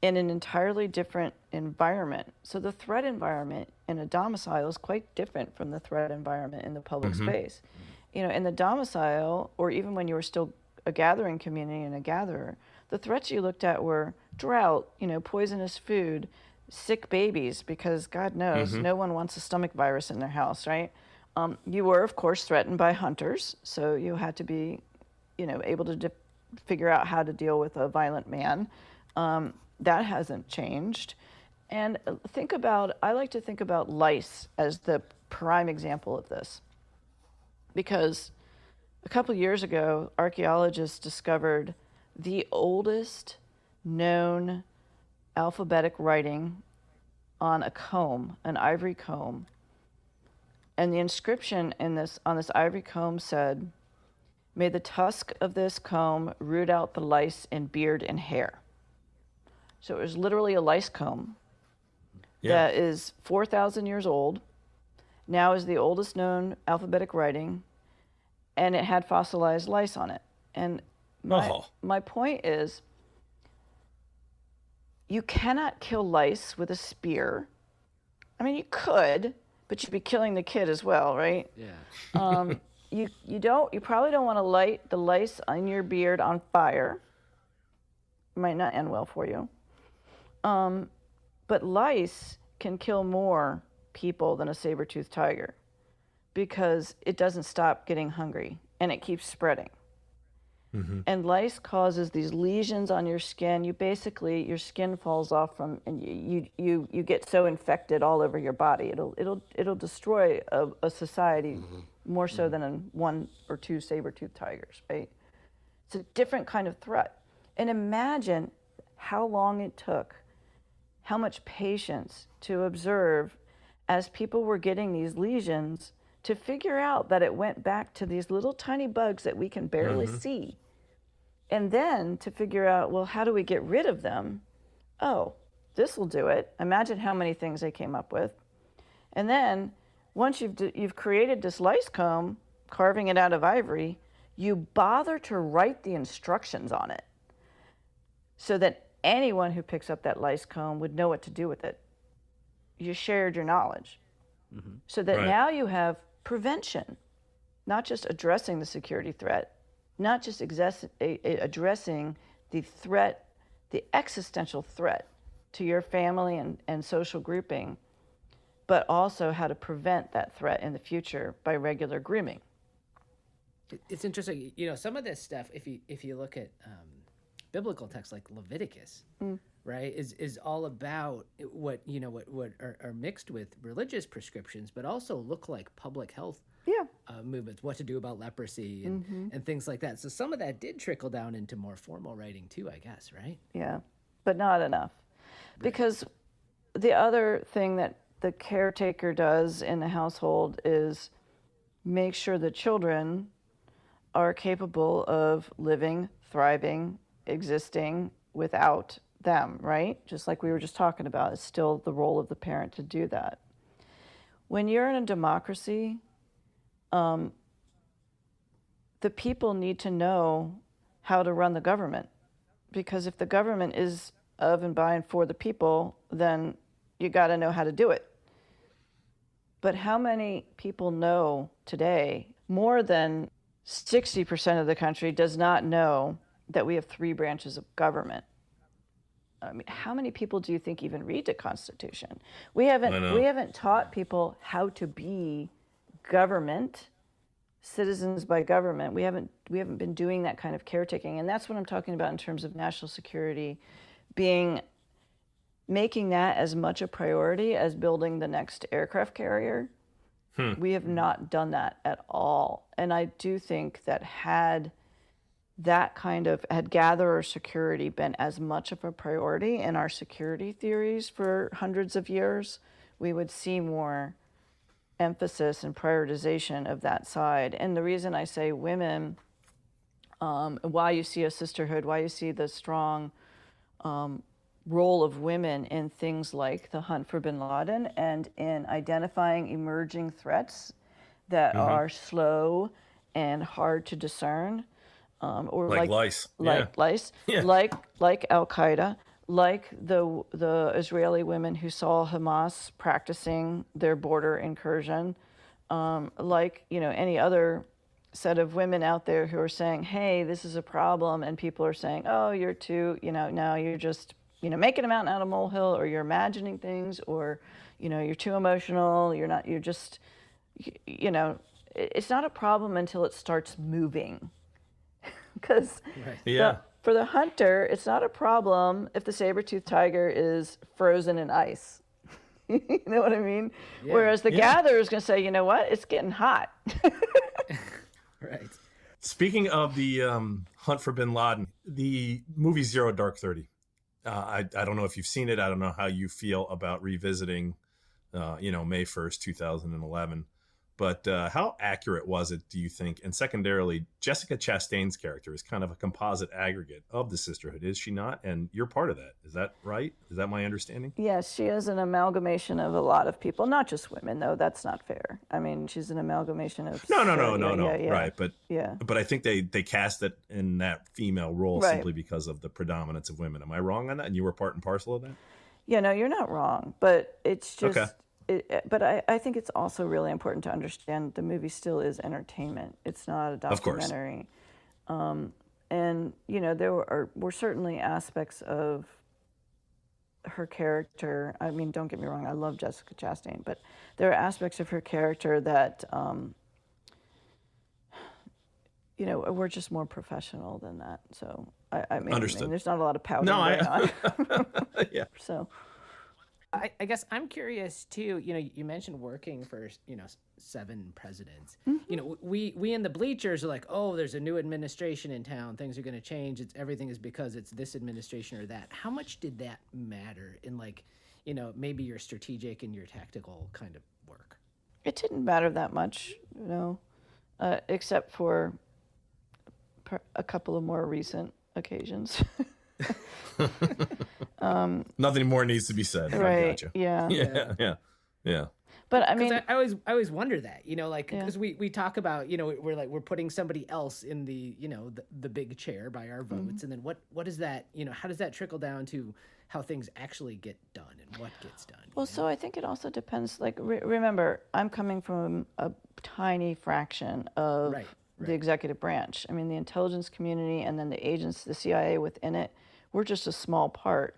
Speaker 4: in an entirely different environment. So the threat environment in a domicile is quite different from the threat environment in the public space. In the domicile, or even when you were still a gathering community and a gatherer, the threats you looked at were drought, poisonous food, sick babies, because God knows no one wants a stomach virus in their house, right? You were, of course, threatened by hunters, so you had to be, able to figure out how to deal with a violent man. That hasn't changed. And I like to think about lice as the prime example of this. Because a couple years ago, archaeologists discovered the oldest known alphabetic writing on a comb, an ivory comb. And the inscription on this ivory comb said, "May the tusk of this comb root out the lice in beard and hair." So it was literally a lice comb that is 4,000 years old, now is the oldest known alphabetic writing, and it had fossilized lice on it. And my point is, you cannot kill lice with a spear. You could, but you'd be killing the kid as well, right?
Speaker 3: Yeah.
Speaker 4: You probably don't want to light the lice on your beard on fire. It might not end well for you. But lice can kill more people than a saber-toothed tiger because it doesn't stop getting hungry and it keeps spreading. Mm-hmm. And lice causes these lesions on your skin. Your skin falls off from, and you get so infected all over your body. It'll destroy a society more so than one or two saber-toothed tigers, right? It's a different kind of threat. And imagine how long it took, how much patience to observe as people were getting these lesions to figure out that it went back to these little tiny bugs that we can barely see. And then to figure out, well, how do we get rid of them? Oh, this will do it. Imagine how many things they came up with. And then once you've created this lice comb, carving it out of ivory, you bother to write the instructions on it so that anyone who picks up that lice comb would know what to do with it. You shared your knowledge. So that now you have prevention, not just addressing the security threat, not just addressing the threat, the existential threat to your family and social grouping, but also how to prevent that threat in the future by regular grooming.
Speaker 3: It's interesting, some of this stuff, if you look at biblical texts like Leviticus, right, is all about what are mixed with religious prescriptions, but also look like public health movements, what to do about leprosy and things like that. So some of that did trickle down into more formal writing too, I guess, right?
Speaker 4: Yeah, but not enough. Right. Because the other thing that the caretaker does in the household is make sure the children are capable of living, thriving, existing without them, right? Just like we were just talking about, it's still the role of the parent to do that. When you're in a democracy, the people need to know how to run the government, because if the government is of and by and for the people, then you got to know how to do it. But how many people know today? More than 60% of the country does not know that we have 3 branches of government. I mean, how many people do you think even read the Constitution? We haven't taught people how to be government, citizens by government. We haven't been doing that kind of caretaking, and that's what I'm talking about in terms of national security, making that as much a priority as building the next aircraft carrier. We have not done that at all, and I do think that had gatherer security been as much of a priority in our security theories for hundreds of years, we would see more emphasis and prioritization of that side. And the reason I say women, why you see a sisterhood, why you see the strong role of women in things like the hunt for bin Laden and in identifying emerging threats that are slow and hard to discern, or like lice, like Al Qaeda, like the Israeli women who saw Hamas practicing their border incursion, like any other set of women out there who are saying, "Hey, this is a problem," and people are saying, "Oh, you're too, now you're just making a mountain out of a molehill, or you're imagining things, or you're too emotional. You're just, it's not a problem until it starts moving." Because for the hunter, it's not a problem if the saber-toothed tiger is frozen in ice. You know what I mean? Yeah. Whereas the gatherer is going to say, you know what? It's getting hot.
Speaker 3: Right.
Speaker 2: Speaking of the hunt for bin Laden, the movie Zero Dark 30. I don't know if you've seen it. I don't know how you feel about revisiting, May 1st, 2011. But how accurate was it, do you think? And secondarily, Jessica Chastain's character is kind of a composite aggregate of the Sisterhood, is she not? And you're part of that. Is that right? Is that my understanding?
Speaker 4: Yes, she is an amalgamation of a lot of people, not just women, though. That's not fair. I mean, she's an amalgamation of... No.
Speaker 2: Yeah. Right. But I think they cast it in that female role simply because of the predominance of women. Am I wrong on that? And you were part and parcel of that?
Speaker 4: Yeah, no, you're not wrong. But it's just... Okay. But I think it's also really important to understand the movie still is entertainment. It's not a documentary. Of course. And there were certainly aspects of her character. I mean, don't get me wrong, I love Jessica Chastain, but there are aspects of her character that, we're just more professional than that. So I mean,
Speaker 2: Understood.
Speaker 4: there's not a lot of pouting
Speaker 2: No,
Speaker 4: going on.
Speaker 2: Yeah.
Speaker 4: So
Speaker 3: I guess I'm curious too. You mentioned working for 7 presidents. We in the bleachers are like, oh, there's a new administration in town. Things are going to change. Everything is because it's this administration or that. How much did that matter in maybe your strategic and your tactical kind of work?
Speaker 4: it didn't matter that much, except for a couple of more recent occasions.
Speaker 2: Nothing more needs to be said.
Speaker 4: Right.
Speaker 2: I gotcha. Yeah.
Speaker 4: But I mean,
Speaker 3: I always wonder that, because we talk about, we're putting somebody else in the, the big chair by our votes. And then what is that, how does that trickle down to how things actually get done and what gets done?
Speaker 4: well, so I think it also depends. Like, remember, I'm coming from a tiny fraction of the executive branch. I mean, the intelligence community and then the agents, the CIA within it, we're just a small part.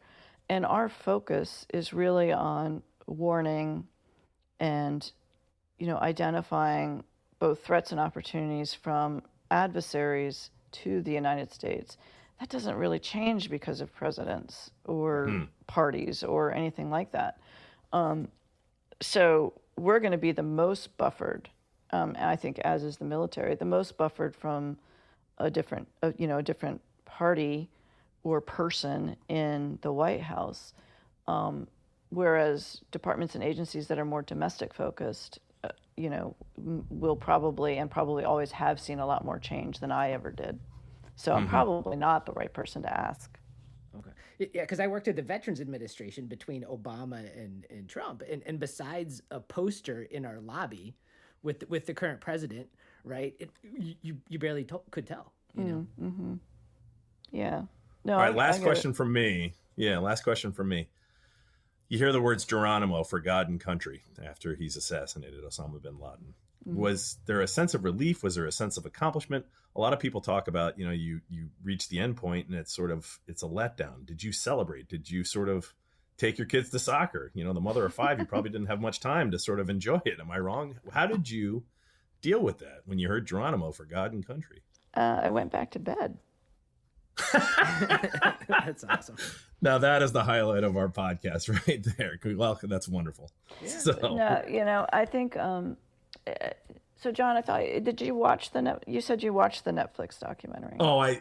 Speaker 4: And our focus is really on warning and, identifying both threats and opportunities from adversaries to the United States. That doesn't really change because of presidents or parties or anything like that. So we're going to be the most buffered, and I think, as is the military, the most buffered from a different party or person in the White House. Whereas departments and agencies that are more domestic focused, will probably always have seen a lot more change than I ever did. So I'm probably not the right person to ask.
Speaker 3: Okay. Yeah, because I worked at the Veterans Administration between Obama and Trump. And besides a poster in our lobby with the current president, right, you barely could tell,
Speaker 4: Mm-hmm. Yeah. No,
Speaker 2: All right, last question from me. Yeah, last question from me. You hear the words Geronimo for God and country after he's assassinated Osama bin Laden. Was there a sense of relief? Was there a sense of accomplishment? A lot of people talk about, you reach the end point and it's a letdown. Did you celebrate? Did you sort of take your kids to soccer? The mother of 5, you probably didn't have much time to sort of enjoy it. Am I wrong? How did you deal with that when you heard Geronimo for God and country?
Speaker 4: I went back to bed.
Speaker 3: That's awesome.
Speaker 2: Now that is the highlight of our podcast right there. Well, that's wonderful.
Speaker 3: Yeah.
Speaker 2: So
Speaker 4: No, I think. So John, did you watch you said you watched the Netflix documentary?
Speaker 2: Oh,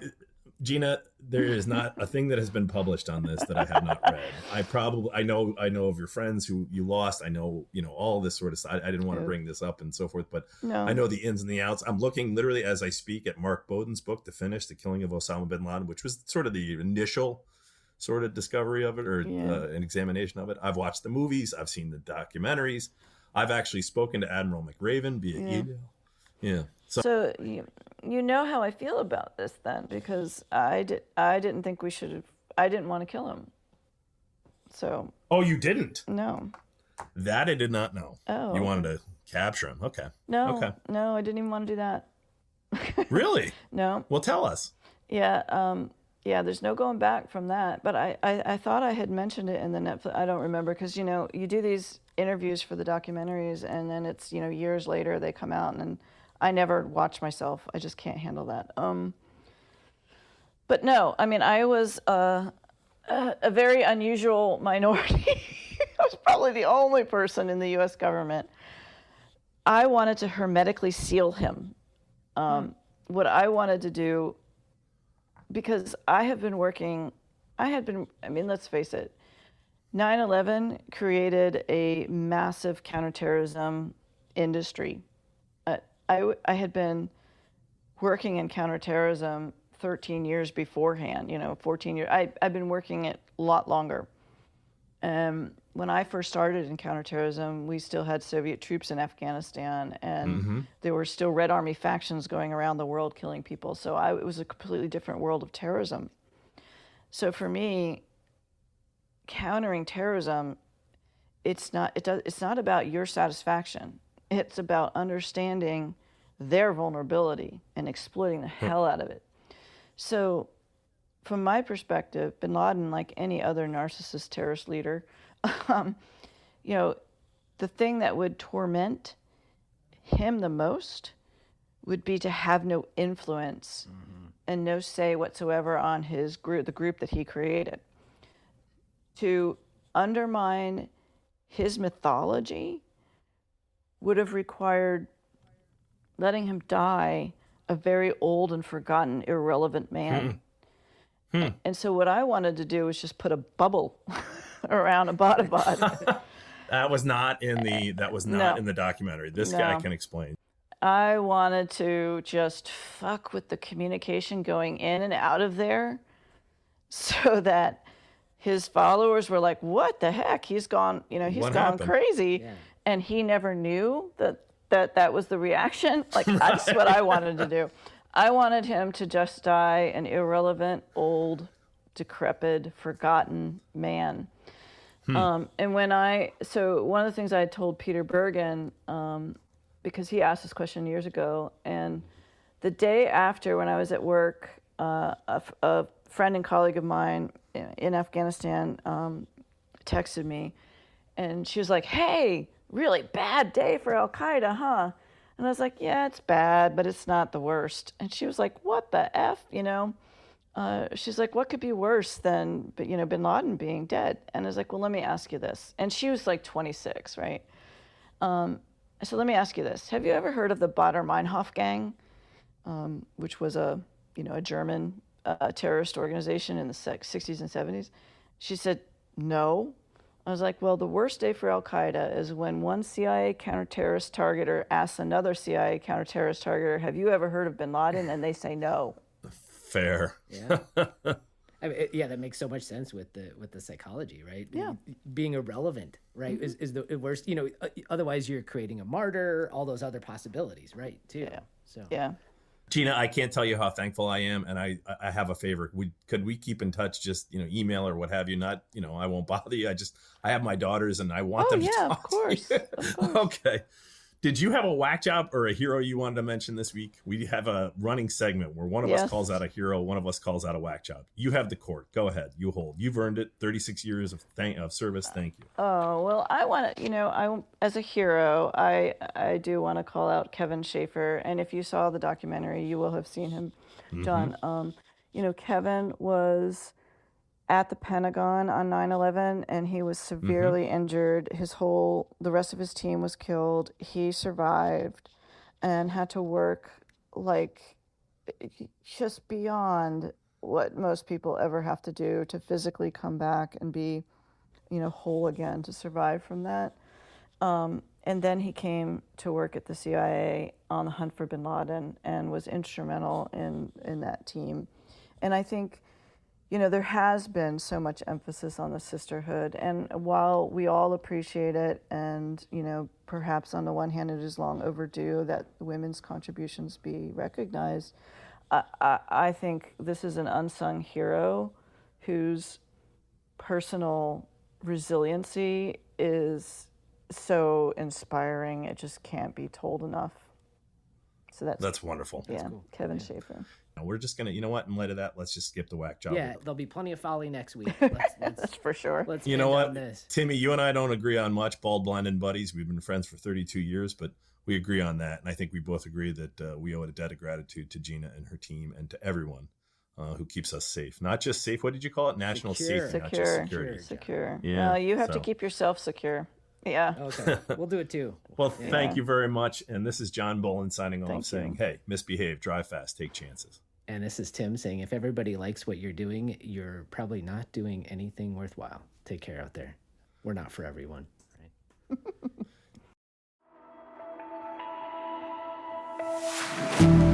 Speaker 2: Gina, there is not a thing that has been published on this that I have not read. I know of your friends who you lost. I know, all this sort of stuff. I didn't want to bring this up and so forth, but
Speaker 4: No.
Speaker 2: I know the ins and the outs. I'm looking literally as I speak at Mark Bowden's book, To Finish, The Killing of Osama bin Laden, which was sort of the initial sort of discovery of it or an examination of it. I've watched the movies. I've seen the documentaries. I've actually spoken to Admiral McRaven via email. Yeah.
Speaker 4: So you know how I feel about this then, because I didn't think we should have. I didn't want to kill him. So.
Speaker 2: Oh, you didn't?
Speaker 4: No.
Speaker 2: That I did not know.
Speaker 4: Oh.
Speaker 2: You wanted to capture him. Okay.
Speaker 4: No.
Speaker 2: Okay.
Speaker 4: No, I didn't even want to do that.
Speaker 2: Really?
Speaker 4: No.
Speaker 2: Well, tell us.
Speaker 4: Yeah. Yeah. There's no going back from that. But I thought I had mentioned it in the Netflix. I don't remember, because you do these interviews for the documentaries, and then it's years later they come out, and I never watch myself. I just can't handle that. But no, I mean, I was a very unusual minority. I was probably the only person in the U.S. government. I wanted to hermetically seal him. What I wanted to do, because I mean, let's face it, 9/11 created a massive counterterrorism industry. I had been working in counterterrorism 13 years beforehand, 14 years. I've been working it a lot longer. When I first started in counterterrorism, we still had Soviet troops in Afghanistan, and there were still Red Army factions going around the world killing people. So it was a completely different world of terrorism. So for me, countering terrorism, it's not about your satisfaction. It's about understanding their vulnerability and exploiting the hell out of it. So from my perspective, bin Laden, like any other narcissist terrorist leader, you know, the thing that would torment him the most would be to have no influence and no say whatsoever on his group, the group that he created. To undermine his mythology would have required letting him die a very old and forgotten, irrelevant man. And so what I wanted to do was just put a bubble around Abbottabad.
Speaker 2: That was not in the documentary. This guy can explain.
Speaker 4: I wanted to just fuck with the communication going in and out of there so that his followers were like, what the heck? He's gone, he's gone crazy. Yeah. And he never knew that was the reaction. Like, that's what I wanted to do. I wanted him to just die an irrelevant, old, decrepit, forgotten man. And so one of the things I had told Peter Bergen, because he asked this question years ago, and the day after, when I was at work, a friend and colleague of mine in Afghanistan texted me, and she was like, hey, really bad day for Al-Qaeda, huh? And I was like, yeah, it's bad, but it's not the worst. And she was like, what the F, She's like, what could be worse than, bin Laden being dead? And I was like, well, let me ask you this. And she was like 26, right? So let me ask you this. Have you ever heard of the Baader-Meinhof gang, which was a German terrorist organization in the 60s and 70s? She said, no. I was like, well, the worst day for Al-Qaeda is when one CIA counterterrorist targeter asks another CIA counterterrorist targeter, have you ever heard of bin Laden? And they say no.
Speaker 2: Fair.
Speaker 3: Yeah. I mean, that makes so much sense with the psychology, right?
Speaker 4: Yeah.
Speaker 3: Being irrelevant, right, is the worst. Otherwise you're creating a martyr, all those other possibilities, right, too. Yeah. So.
Speaker 4: Yeah.
Speaker 2: Gina, I can't tell you how thankful I am, and I have a favor. Could we keep in touch? Just email or what have you. Not I won't bother you. I have my daughters, and I want them to talk
Speaker 4: of course.
Speaker 2: to you. Of course. Okay. Did you have a whack job or a hero you wanted to mention this week? We have a running segment where one of us calls out a hero, one of us calls out a whack job. You have the court. Go ahead. You hold. You've earned it. 36 years of service. Thank you. Oh,
Speaker 4: well, I want to, as a hero, I do want to call out Kevin Shaeffer. And if you saw the documentary, you will have seen him done. Kevin was at the Pentagon on 9/11, and he was severely injured. The rest of his team was killed. He survived and had to work like just beyond what most people ever have to do to physically come back and be, whole again, to survive from that. And then he came to work at the CIA on the hunt for bin Laden and was instrumental in that team. And I think, there has been so much emphasis on the sisterhood, and while we all appreciate it, and perhaps on the one hand it is long overdue that women's contributions be recognized, I think this is an unsung hero whose personal resiliency is so inspiring. It just can't be told enough. So that's
Speaker 2: wonderful.
Speaker 4: Yeah,
Speaker 2: that's cool.
Speaker 4: Kevin Shaeffer.
Speaker 2: We're just going to, in light of that, let's just skip the whack job.
Speaker 3: Yeah, there'll be plenty of folly next week. Let's
Speaker 4: that's for sure.
Speaker 3: Let's
Speaker 2: you know what, Timmy, you and I don't agree on much. Bald, blind, and buddies. We've been friends for 32 years, but we agree on that. And I think we both agree that we owe a debt of gratitude to Gina and her team and to everyone who keeps us safe. Not just safe. What did you call it? National safety, not just security.
Speaker 4: Secure.
Speaker 2: Yeah.
Speaker 4: You have to keep yourself secure. Yeah.
Speaker 3: Okay. We'll do it too.
Speaker 2: Well, thank you very much. And this is John Bolin signing off saying, hey, misbehave, drive fast, take chances.
Speaker 3: And this is Tim saying, if everybody likes what you're doing, you're probably not doing anything worthwhile. Take care out there. We're not for everyone. Right?